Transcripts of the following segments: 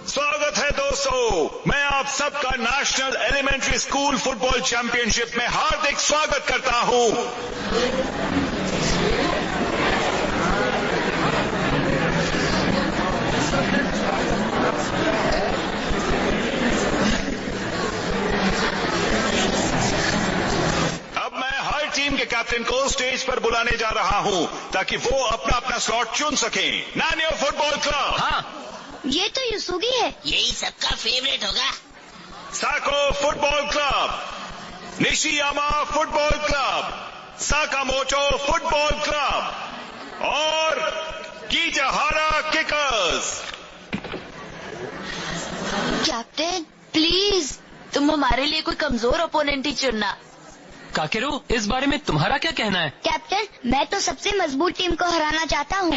स्वागत है दोस्तों, मैं आप सबका national elementary school football championship में हार्दिक स्वागत करता हूं। अब मैं हर टीम के कैप्टन को स्टेज पर बुलाने जा रहा हूं ताकि वो अपना अपना स्लॉट चुन सकें। नानियो फुटबॉल क्लब। हाँ, ये तो युसुगी है। यही सबका फेवरेट होगा। Sako football club, Nishiyama football club, Sakamoto football club और कीजाहारा किकर्स। कैप्टन प्लीज तुम हमारे लिए कोई कमजोर ओपोनेंट ही चुनना। काकेरू, इस बारे में तुम्हारा क्या कहना है? कैप्टन मैं तो सबसे मजबूत टीम को हराना चाहता हूँ।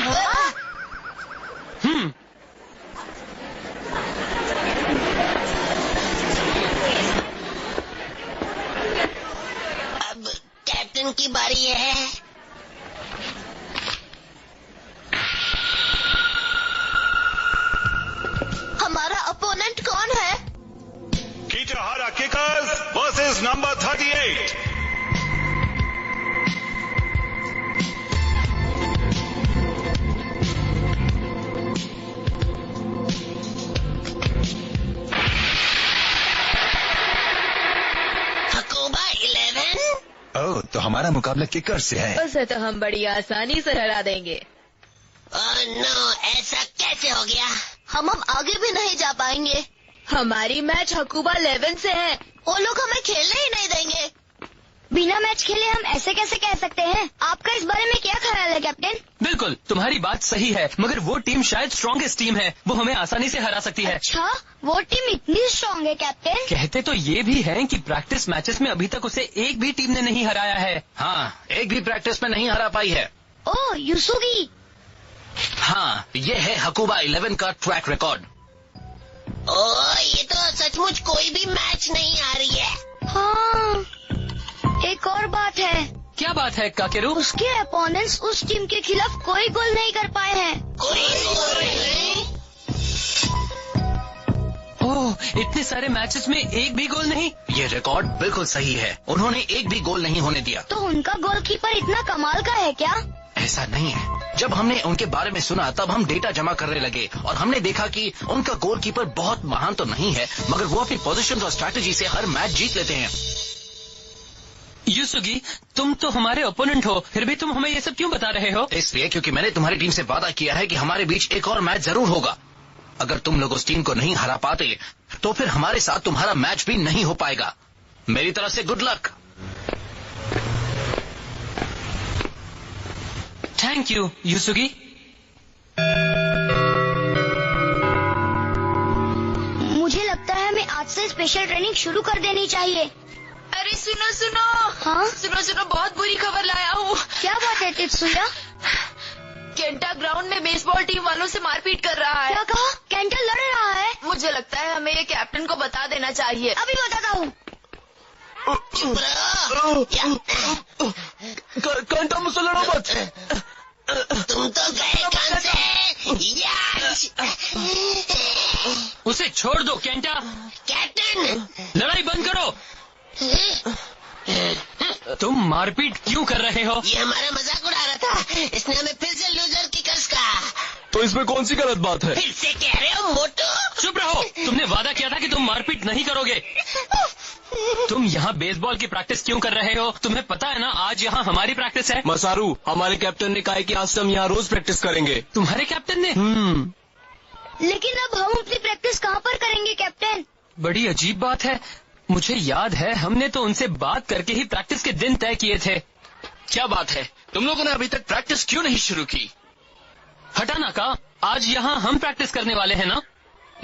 अब कैप्टन की बारी है। हमारा ओपोनेंट कौन है? कीजाहारा किकर्स वर्सेस नंबर 38। हकूबा 11। ओह, तो हमारा मुकाबला किकर से है। उसे तो हम बड़ी आसानी से हरा देंगे। ओह नो, ऐसा कैसे हो गया? हम अब आगे भी नहीं जा पाएंगे। हमारी मैच हकूबा 11 से है। वो लोग हमें खेलने ही नहीं देंगे। बिना मैच खेले हम ऐसे कैसे कह सकते हैं? आपका इस बारे में क्या ख्याल है कैप्टन? बिल्कुल, तुम्हारी बात सही है, मगर वो टीम शायद स्ट्रॉन्गेस्ट टीम है। वो हमें आसानी से हरा सकती है। अच्छा, वो टीम इतनी स्ट्रॉन्ग है कैप्टन? कहते तो ये भी हैं कि प्रैक्टिस मैचेस में अभी तक उसे एक भी टीम ने नहीं हराया है। हाँ, एक भी प्रैक्टिस में नहीं हरा पाई है। ओह युसुगी। हाँ, ये है हकूबा 11 का ट्रैक रिकॉर्ड। ओह, ये तो सचमुच कोई भी मैच नहीं आ रही है। हाँ, एक और बात है। क्या बात है काकेरू? उसके अपोनेंट्स उस टीम के खिलाफ कोई गोल नहीं कर पाए हैं। कोई गोल नहीं। ओह, इतने सारे मैचेस में एक भी गोल नहीं। ये रिकॉर्ड बिल्कुल सही है। उन्होंने एक भी गोल नहीं होने दिया। तो उनका गोलकीपर इतना कमाल का है क्या? ऐसा नहीं है। जब हमने उनके बारे में सुना तब हम डेटा जमा करने लगे और हमने देखा कि उनका गोलकीपर बहुत महान तो नहीं है, मगर वो अपनी पोजीशन और स्ट्रैटेजी से हर मैच जीत लेते हैं। युसुगी, तुम तो हमारे ओपोनेंट हो, फिर भी तुम हमें ये सब क्यों बता रहे हो? इसलिए क्योंकि मैंने तुम्हारी टीम से वादा किया है कि हमारे बीच एक और मैच जरूर होगा। अगर तुम लोग उस टीम को नहीं हरा पाते तो फिर हमारे साथ तुम्हारा मैच भी नहीं हो पाएगा। मेरी तरफ से गुड लक। थैंक यू युसुगी। मुझे लगता है हमें आज से स्पेशल ट्रेनिंग शुरू कर देनी चाहिए। अरे सुनो सुनो। हाँ? सुनो, बहुत बुरी खबर लाया हूँ। क्या बात है टित्सुया? केंटा ग्राउंड में बेसबॉल टीम वालों से मारपीट कर रहा है। क्या कहा? कैंटल लड़ रहा है? मुझे लगता है हमें ये कैप्टन को बता देना चाहिए। अभी बताता हूँ। चुप रहो। कंटा मुझसे लड़ो मत। तुम तो गए कहाँ से? यश! उसे छोड़ दो केंटा। कैप्टन! लड़ाई बंद करो। तुम मारपीट क्यों कर रहे हो? ये हमारा मजाक उड़ा रहा था। इसने हमें फिर से लूजर किकर्स कहा। तो इसमें कौन सी गलत बात है? फिर से कह रहे हो मोटू? चुप रहो। तुमने वादा किया था कि तुम मारपीट नहीं करोगे। तुम यहाँ बेसबॉल की प्रैक्टिस क्यों कर रहे हो? तुम्हें पता है ना आज यहाँ हमारी प्रैक्टिस है। मसारू, हमारे कैप्टन ने कहा है कि आज से हम यहाँ रोज प्रैक्टिस करेंगे। तुम्हारे कैप्टन ने? लेकिन अब हम अपनी प्रैक्टिस कहाँ पर करेंगे कैप्टन? बड़ी अजीब बात है। मुझे याद है हमने तो उनसे बात करके ही प्रैक्टिस के दिन तय किए थे। क्या बात है, तुम लोगों ने अभी तक प्रैक्टिस क्यों नहीं शुरू की? हटाना का, आज यहाँ हम प्रैक्टिस करने वाले हैं ना?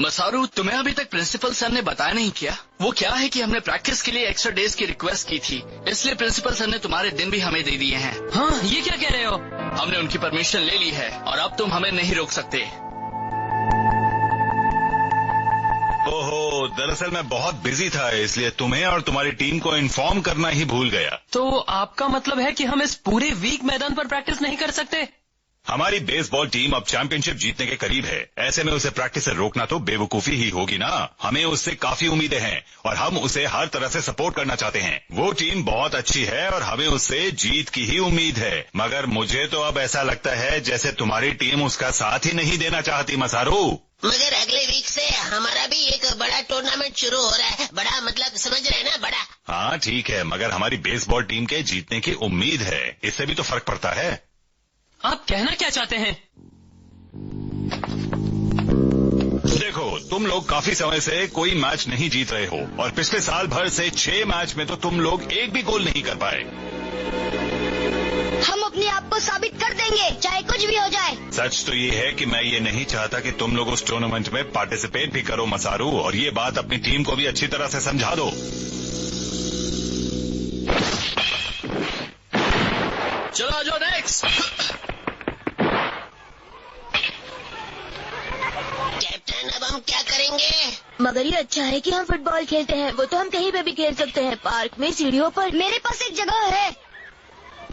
मसारू, तुम्हें अभी तक प्रिंसिपल सर ने बताया नहीं क्या? वो क्या है कि हमने प्रैक्टिस के लिए एक्स्ट्रा डेज की रिक्वेस्ट की थी, इसलिए प्रिंसिपल सर ने तुम्हारे दिन भी हमें दे दिए हैं। हाँ, ये क्या कह रहे हो? हमने उनकी परमिशन ले ली है और अब तुम हमें नहीं रोक सकते। ओहो, द दरअसल मैं बहुत बिजी था, इसलिए तुम्हें और तुम्हारी टीम को इन्फॉर्म करना ही भूल गया। तो आपका मतलब है कि हम इस पूरे वीक मैदान पर प्रैक्टिस नहीं कर सकते? हमारी बेसबॉल टीम अब चैंपियनशिप जीतने के करीब है, ऐसे में उसे प्रैक्टिस से रोकना तो बेवकूफी ही होगी ना। हमें उससे काफी उम्मीदें हैं और हम उसे हर तरह से सपोर्ट करना चाहते हैं। वो टीम बहुत अच्छी है और हमें उससे जीत की ही उम्मीद है, मगर मुझे तो अब ऐसा लगता है जैसे तुम्हारी टीम उसका साथ ही नहीं देना चाहती मसारू। मगर अगले वीक से हमारा भी एक बड़ा टूर्नामेंट शुरू हो रहा है। बड़ा मतलब समझ रहे हैं ना, बड़ा। हाँ ठीक है, मगर हमारी बेसबॉल टीम के जीतने की उम्मीद है, इससे भी तो फर्क पड़ता है। आप कहना क्या चाहते हैं? देखो, तुम लोग काफी समय से कोई मैच नहीं जीत रहे हो और पिछले साल भर से 6 मैच में तो तुम लोग एक भी गोल नहीं कर पाए। हम अपने आप को साबित कर देंगे, चाहे कुछ भी हो जाए। सच तो ये है कि मैं ये नहीं चाहता कि तुम लोग उस टूर्नामेंट में पार्टिसिपेट भी करो मसारू, और ये बात अपनी टीम को भी अच्छी तरह से समझा दो। चलो जो नेक्स्ट। कैप्टन, अब हम क्या करेंगे? मगर ये अच्छा है कि हम फुटबॉल खेलते हैं। वो तो हम कहीं पे भी खेल सकते हैं, पार्क में, सीढ़ियों पर। मेरे पास एक जगह है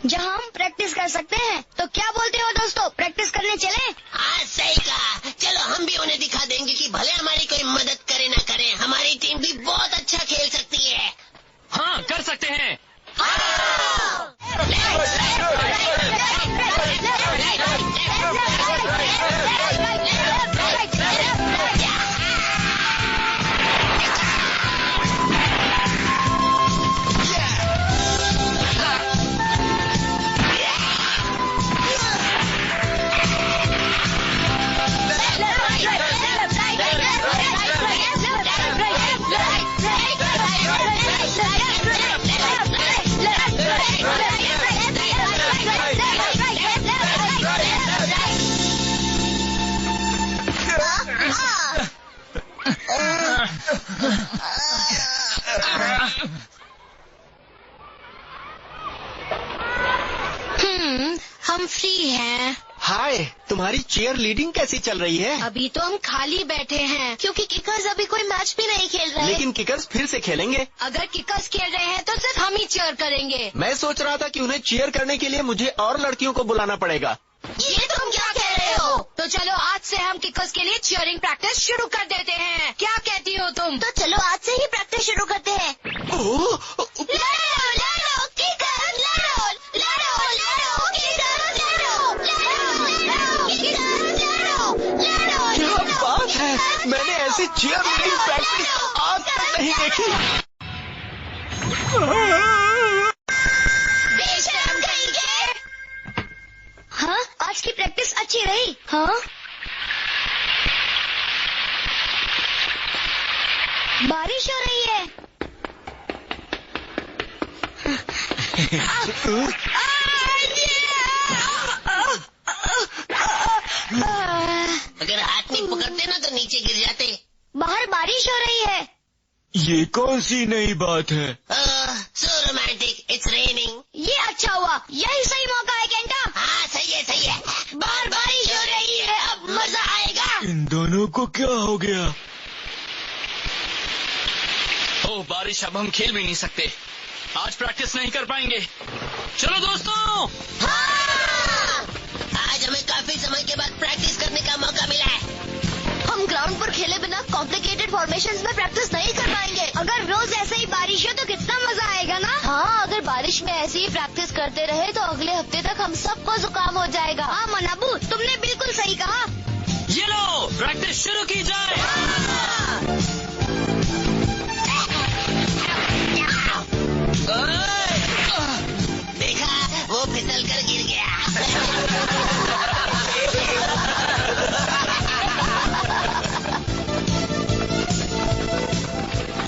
जहाँ हम प्रैक्टिस कर सकते हैं, तो क्या बोलते हो दोस्तों, प्रैक्टिस करने चले? हाँ सही कहा। चलो हम भी उन्हें दिखा देंगे कि भले हमारी कोई मदद करे ना करे, हमारी टीम भी बहुत अच्छा खेल सकती है। हाँ कर सकते हैं। हम फ्री हैं। हाय, तुम्हारी चीयर लीडिंग कैसी चल रही है? अभी तो हम खाली बैठे हैं क्योंकि किकर्स अभी कोई मैच भी नहीं खेल रहे। लेकिन किकर्स फिर से खेलेंगे। अगर किकर्स खेल रहे हैं तो सिर्फ हम ही चीयर करेंगे। मैं सोच रहा था कि उन्हें चीयर करने के लिए मुझे और लड़कियों को बुलाना पड़ेगा। ये तुम क्या कह रहे हो? तो चलो आज से हम किकर्स के लिए चीयरिंग प्रैक्टिस शुरू कर देते हैं। क्या कहती हो तुम? तो चलो आज से ही प्रैक्टिस शुरू करते हैं। क्या बात है, मैंने ऐसी चीयर लीडिंग प्रैक्टिस आज तक नहीं देखी। बेशरम कहेंगे। हाँ, आज की प्रैक्टिस अच्छी रही। हाँ, बारिश हो रही है। अगर हाथ नहीं पकड़ते ना तो नीचे गिर जाते। बाहर बारिश हो रही है। ये कौन सी नई बात है? So romantic, it's raining. ये अच्छा हुआ, यही सही मौका है केंटा। हाँ सही है सही है। बार बारिश हो रही है, अब मजा आएगा। इन दोनों को क्या हो गया? ओह बारिश, अब हम खेल भी नहीं सकते। आज प्रैक्टिस नहीं कर पाएंगे। चलो दोस्तों। हाँ! आज हमें काफी समय के बाद प्रैक्टिस करने का मौका मिला है। हम ग्राउंड पर खेले बिना कॉम्प्लिकेटेड फॉर्मेशंस में प्रैक्टिस नहीं कर पाएंगे। अगर रोज ऐसे ही बारिश हो तो कितना मजा आएगा ना। हाँ, अगर बारिश में ऐसे ही प्रैक्टिस करते रहे तो अगले हफ्ते तक हम सबको जुकाम हो जाएगा। हाँ मनाबू, तुमने बिल्कुल सही कहा। ये लो, प्रैक्टिस शुरू की जाए। देखा, वो फिसल कर गिर गया।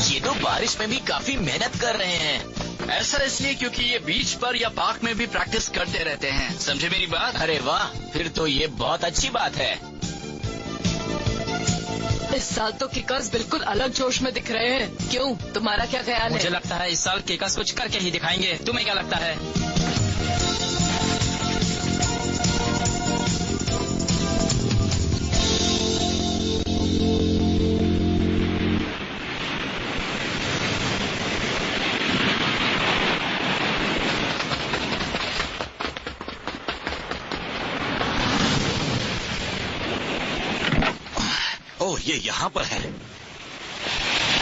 ये तो बारिश में भी काफी मेहनत कर रहे हैं। ऐसा इसलिए क्योंकि ये बीच पर या पार्क में भी प्रैक्टिस करते रहते हैं। समझे मेरी बात? अरे वाह, फिर तो ये बहुत अच्छी बात है। इस साल तो किकर्स बिल्कुल अलग जोश में दिख रहे हैं। क्यों, तुम्हारा क्या ख्याल है? मुझे लगता है इस साल किकर्स कुछ करके ही दिखाएंगे। तुम्हें क्या लगता है? ये यहाँ पर है।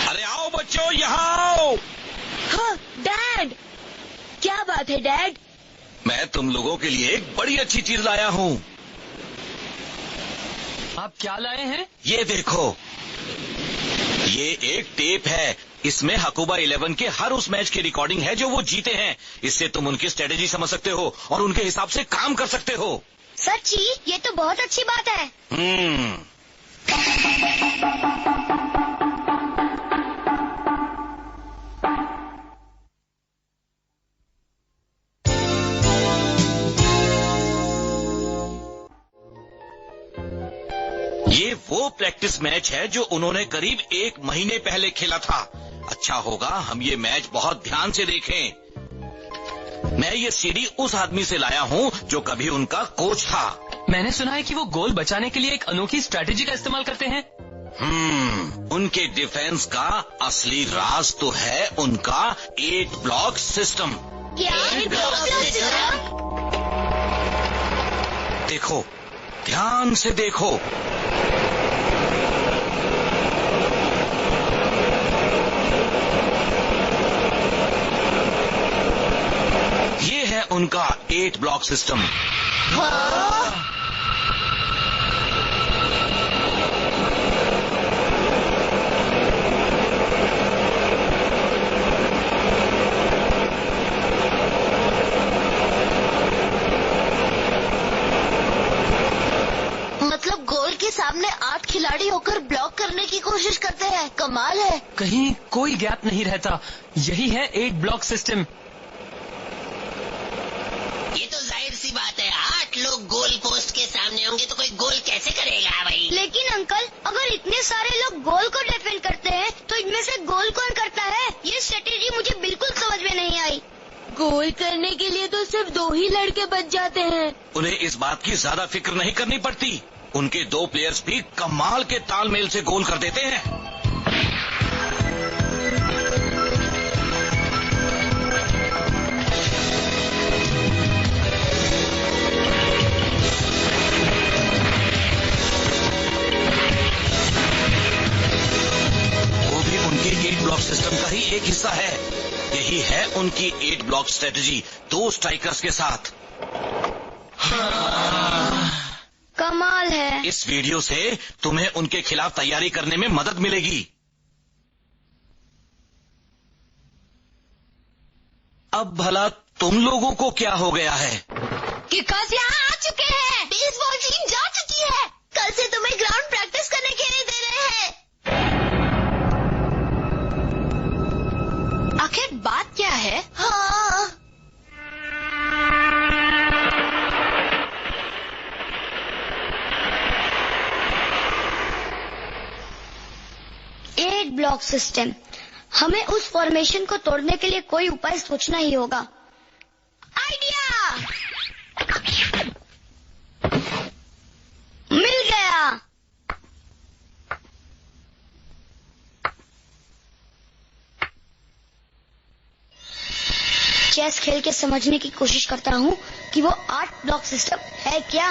अरे आओ बच्चों, यहाँ आओ। हाँ डैड। क्या बात है डैड? मैं तुम लोगों के लिए एक बड़ी अच्छी चीज लाया हूँ। आप क्या लाए हैं? ये देखो, ये एक टेप है। इसमें हकूबा 11 के हर उस मैच की रिकॉर्डिंग है जो वो जीते हैं। इससे तुम उनकी स्ट्रेटेजी समझ सकते हो और उनके हिसाब से काम कर सकते हो। सच्ची? ये तो बहुत अच्छी बात है। ये वो प्रैक्टिस मैच है जो उन्होंने करीब 1 महीने पहले खेला था। अच्छा होगा हम ये मैच बहुत ध्यान से देखें। मैं ये सीडी उस आदमी से लाया हूँ जो कभी उनका कोच था। मैंने सुना है कि वो गोल बचाने के लिए एक अनोखी स्ट्रैटेजी का इस्तेमाल करते हैं। उनके डिफेंस का असली राज तो है उनका 8 ब्लॉक सिस्टम। क्या 8 ब्लॉक सिस्टम? देखो, ध्यान से देखो। ये है उनका 8 ब्लॉक सिस्टम। मतलब गोल के सामने 8 खिलाड़ी होकर ब्लॉक करने की कोशिश करते हैं। कमाल है। कहीं कोई गैप नहीं रहता। यही है 8 ब्लॉक सिस्टम। ये तो जाहिर सी बात है, 8 लोग गोल पोस्ट के सामने होंगे तो कोई गोल कैसे करेगा भाई? लेकिन अंकल, अगर इतने सारे लोग गोल को डिफेंड करते हैं तो इनमें से गोल कौन करता है? ये स्ट्रेटेजी मुझे बिल्कुल समझ में नहीं आई। गोल करने के लिए तो सिर्फ 2 ही लड़के बच जाते हैं। उन्हें इस बात की ज्यादा फिक्र नहीं करनी पड़ती। उनके 2 प्लेयर्स भी कमाल के तालमेल से गोल कर देते हैं। वो भी उनके 8 ब्लॉक सिस्टम का ही एक हिस्सा है। यही है उनकी 8 ब्लॉक स्ट्रेटेजी 2 स्ट्राइकर्स के साथ। कमाल है। इस वीडियो से तुम्हें उनके खिलाफ तैयारी करने में मदद मिलेगी। अब भला तुम लोगों को क्या हो गया है? किकर्स यहाँ आ चुके हैं। बेसबॉल टीम जा चुकी है। कल से तुम्हें ग्राउंड प्रैक्टिस करने के लिए दे रहे हैं। आखिर बात क्या है? हाँ। Block system. हमें उस फॉर्मेशन को तोड़ने के लिए कोई उपाय सोचना ही होगा। आइडिया! मिल गया। चेस खेल के समझने की कोशिश करता हूँ कि वो 8 ब्लॉक सिस्टम है क्या।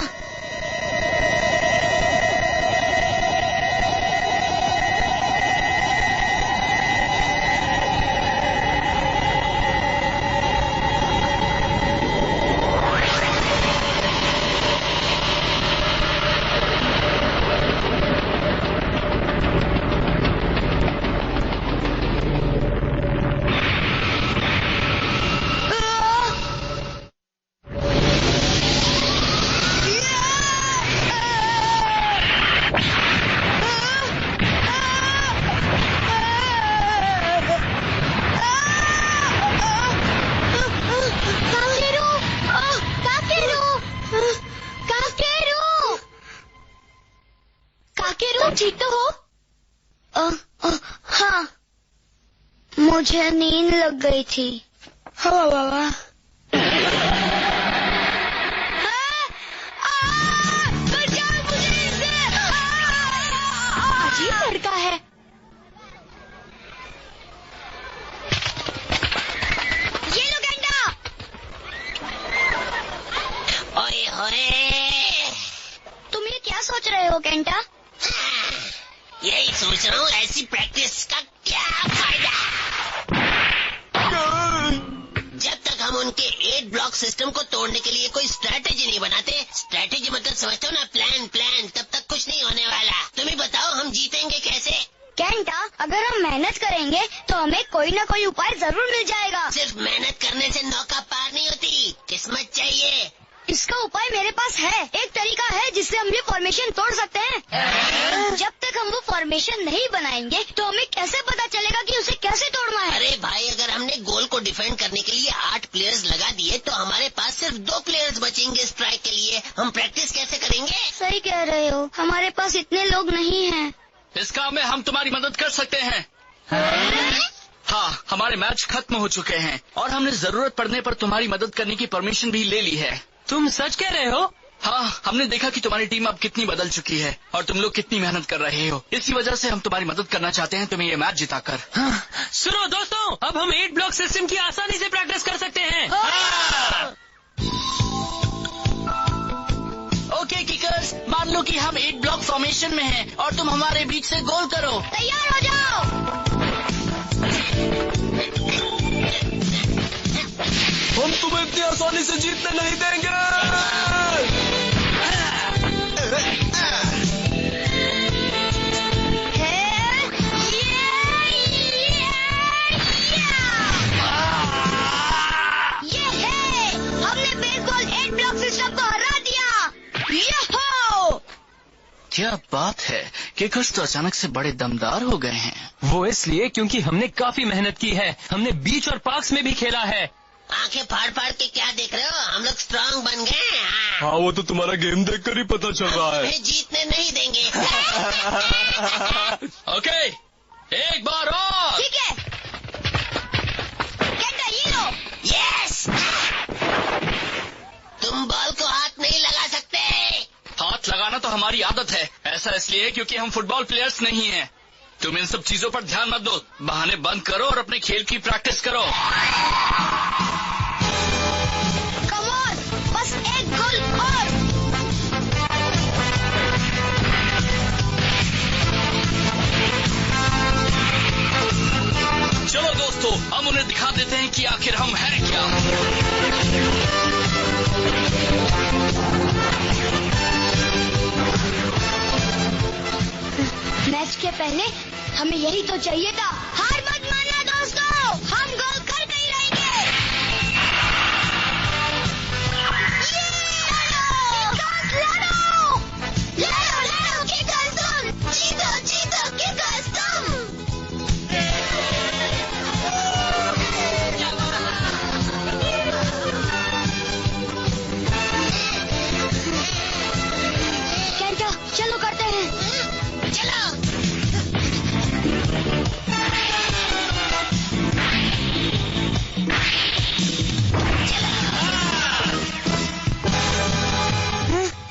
ठीक तो हो? हाँ, मुझे नींद लग गई थी। हाँ बाबा। बचाओ मुझे इससे। अजीब लड़का है। ये लो गेंडा। ओए होए, तुम ये क्या सोच रहे हो गेंडा? ये सोच रहा हूँ ऐसी प्रैक्टिस का क्या फायदा। जब तक हम उनके 8 ब्लॉक सिस्टम को तोड़ने के लिए कोई स्ट्रैटेजी नहीं बनाते, स्ट्रैटेजी मतलब समझते हो ना, प्लान, तब तक कुछ नहीं होने वाला। तुम ही बताओ हम जीतेंगे कैसे? केंटा, अगर हम मेहनत करेंगे तो हमें कोई ना कोई उपाय जरूर मिल जाएगा। सिर्फ मेहनत करने से नौका पार नहीं होती, किस्मत चाहिए। इसका उपाय मेरे पास है। एक तरीका है जिससे हम ये फॉर्मेशन तोड़ सकते हैं। जब तक हम वो फॉर्मेशन नहीं बनाएंगे तो हमें कैसे पता चलेगा कि उसे कैसे तोड़ना है? अरे भाई, अगर हमने गोल को डिफेंड करने के लिए 8 प्लेयर्स लगा दिए तो हमारे पास सिर्फ 2 प्लेयर्स बचेंगे स्ट्राइक के लिए। हम प्रैक्टिस कैसे करेंगे? सही कह रहे हो, हमारे पास इतने लोग नहीं हैं। इस काम में हम तुम्हारी मदद कर सकते हैं। हाँ, हमारे मैच खत्म हो चुके हैं और हमने जरूरत पड़ने पर तुम्हारी मदद करने की परमिशन भी ले ली है। तुम सच कह रहे हो? हाँ, हमने देखा कि तुम्हारी टीम अब कितनी बदल चुकी है और तुम लोग कितनी मेहनत कर रहे हो। इसी वजह से हम तुम्हारी मदद करना चाहते हैं, तुम्हें ये मैच जिताकर। हाँ, सुनो दोस्तों, अब हम 8 ब्लॉक सिस्टम की आसानी से प्रैक्टिस कर सकते हैं। ओके किकर्स, मान लो कि हम 8 ब्लॉक फॉर्मेशन में हैं और तुम हमारे बीच से गोल करो। तैयार हो जाओ। हम तुम्हें इतनी आसानी से जीतने नहीं देंगे। ये है, हमने बेसबॉल 8 ब्लॉक सिस्टम को हरा दिया। यहो! क्या बात है, किकर्स तो अचानक से बड़े दमदार हो गए हैं। वो इसलिए क्योंकि हमने काफी मेहनत की है। हमने बीच और पार्क्स में भी खेला है। आंखें फाड़ फाड़ के क्या देख रहे हो? हम लोग स्ट्रांग बन गए। हाँ, वो तो तुम्हारा गेम देखकर ही पता चल रहा है। हमें जीतने नहीं देंगे। ओके, एक बार और। ठीक है, केंटा ये लो। यस! तुम बॉल को हाथ नहीं लगा सकते। हाथ लगाना तो हमारी आदत है। ऐसा इसलिए क्योंकि हम फुटबॉल प्लेयर्स नहीं हैं। तुम इन सब चीजों पर ध्यान मत दो, बहाने बंद करो और अपने खेल की प्रैक्टिस करो। कम ऑन, बस एक गोल और। चलो दोस्तों, हम उन्हें दिखा देते हैं कि आखिर हम हैं क्या। मैच के पहले हमें यही तो चाहिए था। हार मत मानना दोस्तों, हम गोल करके ही रहेंगे। लड़ो, किकर्स तुम जीतो, किकर्स तुम। केंटा, चलो करते हैं। चलो।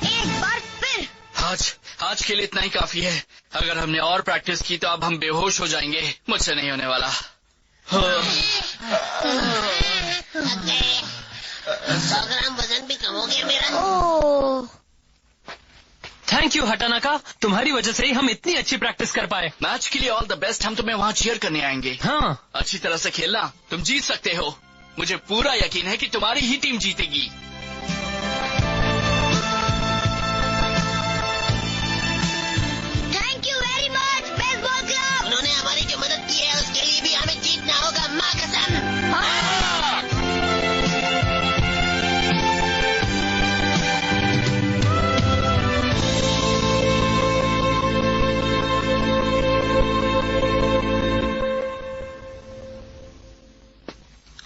एक बार फिर। आज के लिए इतना ही काफी है। अगर हमने और प्रैक्टिस की तो अब हम बेहोश हो जाएंगे। मुझसे नहीं होने वाला। 100 ग्राम वजन भी कम हो गया मेरा। ओह, थैंक यू हटानाका, तुम्हारी वजह से ही हम इतनी अच्छी प्रैक्टिस कर पाए। मैच के लिए ऑल द बेस्ट। हम तुम्हें वहाँ चीयर करने आएंगे। हाँ, अच्छी तरह से खेलना, तुम जीत सकते हो। मुझे पूरा यकीन है कि तुम्हारी ही टीम जीतेगी। Thank you very much baseball club. उन्होंने हमारी जो मदद की है उसके लिए भी हमें जीतना होगा, माँ कसम।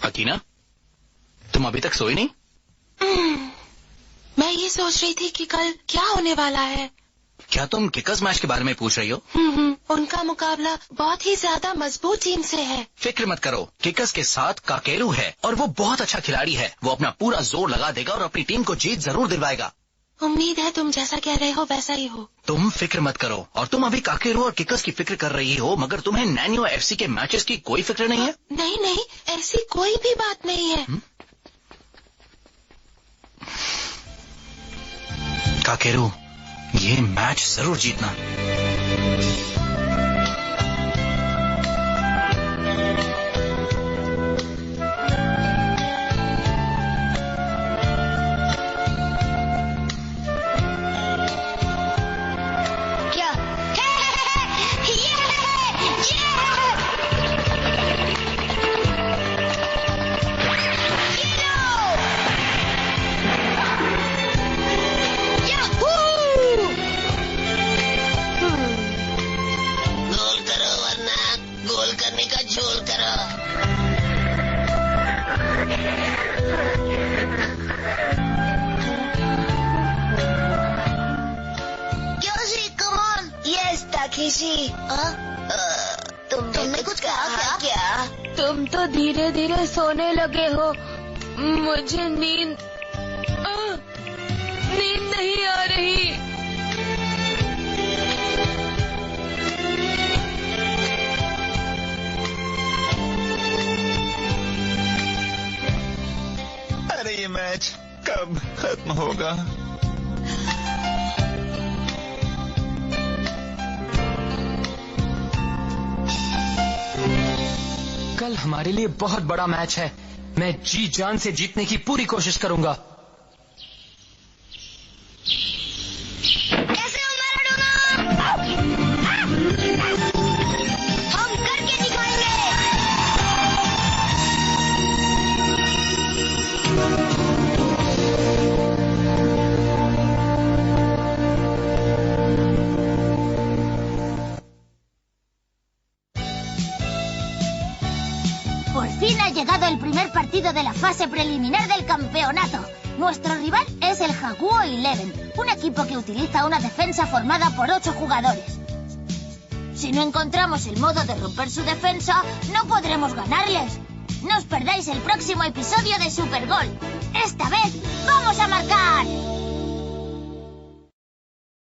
अकीना, तुम अभी तक सोई नहीं? मैं ये सोच रही थी कि कल क्या होने वाला है। क्या तुम किकर्स मैच के बारे में पूछ रही हो? उनका मुकाबला बहुत ही ज्यादा मजबूत टीम से है। फिक्र मत करो, किकर्स के साथ काकेरू है और वो बहुत अच्छा खिलाड़ी है। वो अपना पूरा जोर लगा देगा और अपनी टीम को जीत जरूर दिलवाएगा। उम्मीद है तुम जैसा कह रहे हो वैसा ही हो। तुम फिक्र मत करो। और तुम अभी काकेरू और किकर्स की फिक्र कर रही हो, मगर तुम्हें नैन्यो एफसी के मैचेस की कोई फिक्र नहीं है? नहीं, ऐसी कोई भी बात नहीं है। काकेरू, ये मैच जरूर जीतना। डेजी, तुमने कुछ कहा क्या? तुम तो धीरे धीरे सोने लगे हो। मुझे नींद नहीं आ रही। अरे ये मैच कब खत्म होगा? कल हमारे लिए बहुत बड़ा मैच है। मैं जी जान से जीतने की पूरी कोशिश करूंगा। कैसे हो मैराडोना? हम करके दिखाएंगे। Por fin ha llegado el primer partido de la fase preliminar del campeonato. Nuestro rival es el Jaguo 11, un equipo que utiliza una defensa formada por 8 jugadores. Si no encontramos el modo de romper su defensa, no podremos ganarles. No os perdáis el próximo episodio de Super Gol. Esta vez, ¡vamos a marcar!